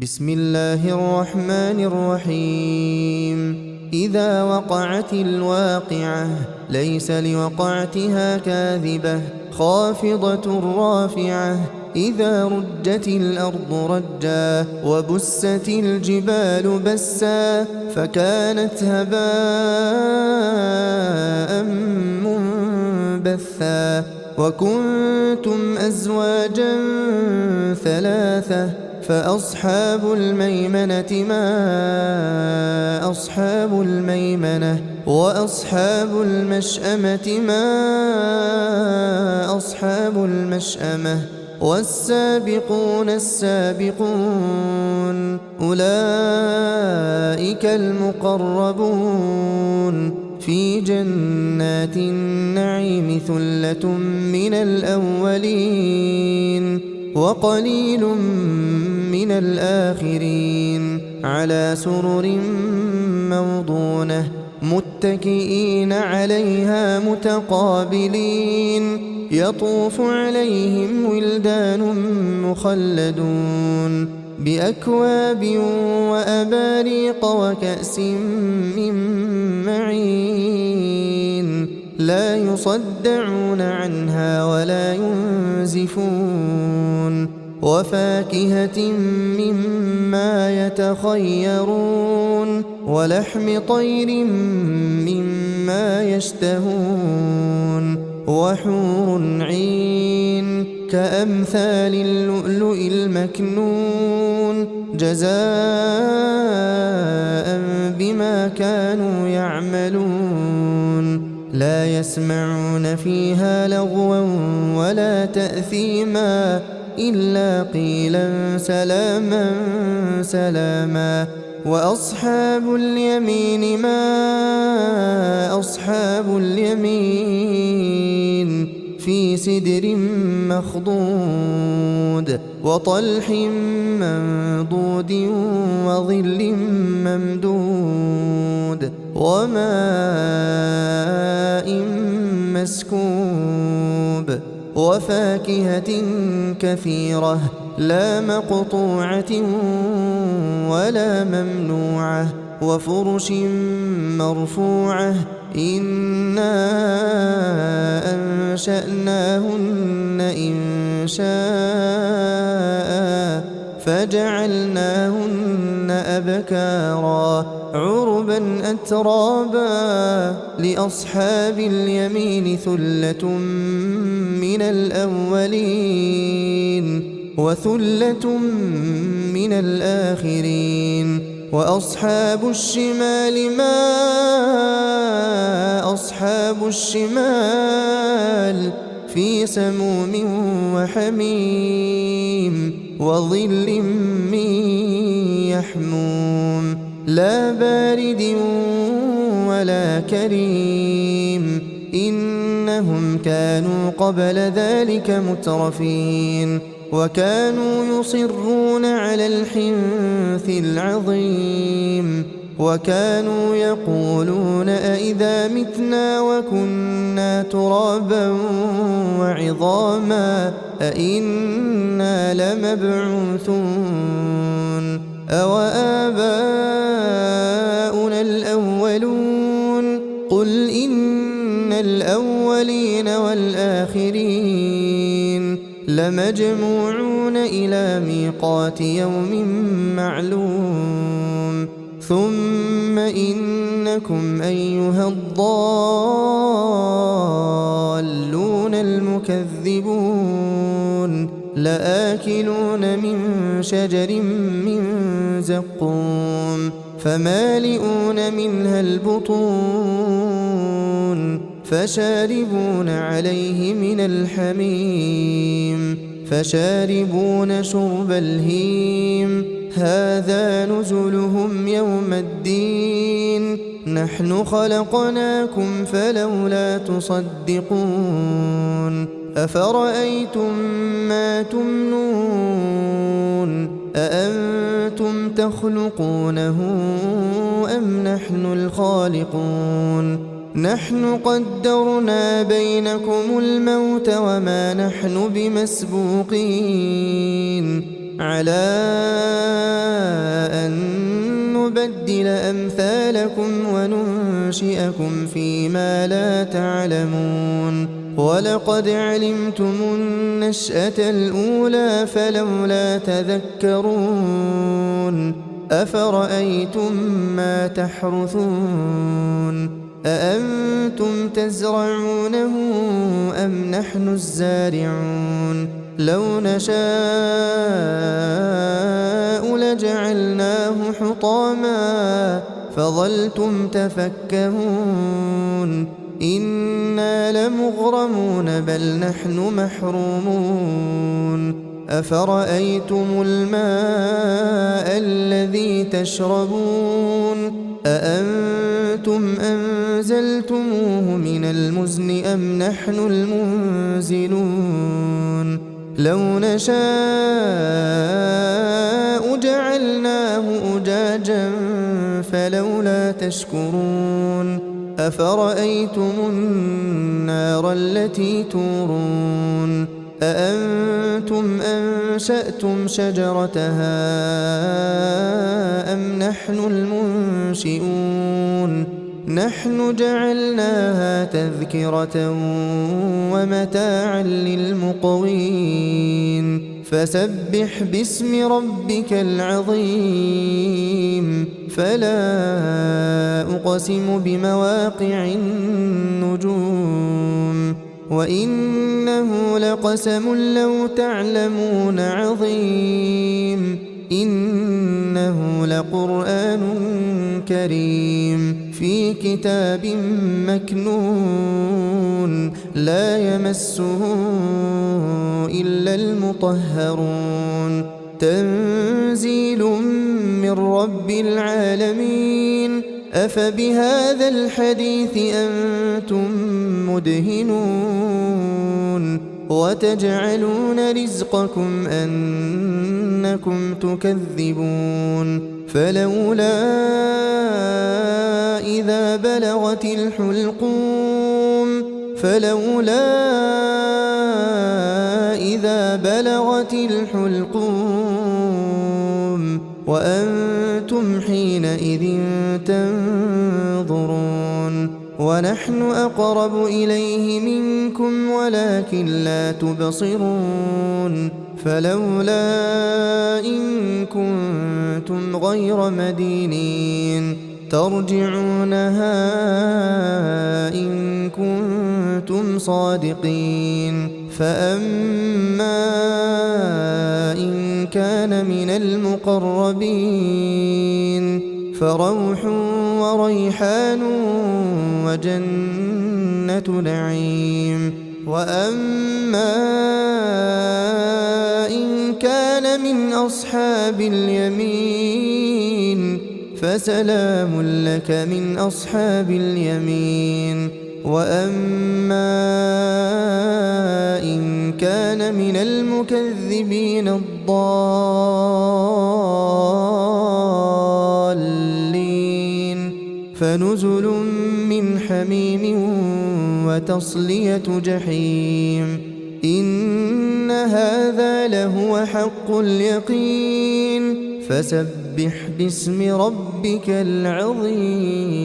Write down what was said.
بسم الله الرحمن الرحيم. إذا وقعت الواقعة ليس لوقعتها كاذبة خافضة رافعة. إذا رجت الأرض رجا وبست الجبال بسا فكانت هباء منبثا. وكنتم أزواجا ثلاثة فأصحاب الميمنة ما أصحاب الميمنة وأصحاب المشأمة ما أصحاب المشأمة والسابقون السابقون أولئك المقربون في جنات النعيم ثلة من الأولين وقليل من الآخرين على سرر موضونة متكئين عليها متقابلين يطوف عليهم ولدان مخلدون بأكواب وأباريق وكأس من معين لا يصدعون عنها ولا ينزفون وفاكهة مما يتخيرون ولحم طير مما يشتهون وحور عين كأمثال اللؤلؤ المكنون جزاء بما كانوا يعملون لا يسمعون فيها لغوا ولا تأثيما إلا قيلا سلاما سلاما. وأصحاب اليمين ما أصحاب اليمين في سدر مخضود وطلح منضود وظل ممدود وماء مسكوب وفاكهة كثيرة لا مقطوعة ولا ممنوعة وفرش مرفوعة إنا أنشأناهن إنشاء فجعلناهن أبكارا عربا أترابا لأصحاب اليمين ثلة من الأولين وثلة من الآخرين. وأصحاب الشمال ما أصحاب الشمال في سموم وحميم وظل من يحموم لا بارد ولا كريم إنهم كانوا قبل ذلك مترفين وكانوا يصرون على الحنث العظيم وكانوا يقولون أئذا متنا وكنا ترابا وعظاما أئنا لمبعوثون أو آباؤنا الأولون قل إن الأولين والآخرين لمجموعون إلى ميقات يوم معلوم ثم إنكم أيها الضالون المكذبون لآكلون من شجر من زقوم فمالئون منها البطون فشاربون عليه من الحميم فشاربون شرب الهيم هذا نزلهم يوم الدين نحن خلقناكم فلولا تصدقون أفرأيتم ما تمنون أأنتم تخلقونه أم نحن الخالقون نحن قدرنا بينكم الموت وما نحن بمسبوقين على نبدل أمثالكم وننشئكم فيما لا تعلمون ولقد علمتم النشأة الأولى فلولا تذكرون أفرأيتم ما تحرثون أأنتم تزرعونه أم نحن الزارعون لو نشاء لجعلناه حطاما فظلتم تفكهون إنا لمغرمون بل نحن محرومون أفرأيتم الماء الذي تشربون أأنتم أنزلتموه من المزن أم نحن المنزلون لو نشاء جعلناه أجاجا فلولا تشكرون أفرأيتم النار التي تورون أأنتم أنشأتم شجرتها أم نحن المنشئون نحن جعلناها تذكرة ومتاعا للمقوين فسبح باسم ربك العظيم فلا أقسم بمواقع النجوم وإنه لقسم لو تعلمون عظيم إنه لقرآن كريم في كتاب مكنون لا يمسه إلا المطهرون تنزيل من رب العالمين أفبهذا الحديث أنتم مدهنون وتجعلون رزقكم أنكم تكذبون فلولا إذا بلغت الحلقوم وأنتم حينئذ تنظرون ونحن أقرب إليه منكم ولكن لا تبصرون فلولا إن كنتم غير مدينين ترجعونها إن كنتم صادقين فأما إن كان من المقربين فروح وريحان وجنة نعيم وأما إن كان من أصحاب اليمين فسلام لك من أصحاب اليمين وأما إن كان من المكذبين الضالين فنزل من حميم وتصلية جحيم إن هذا لهو حق اليقين فسبح باسم ربك العظيم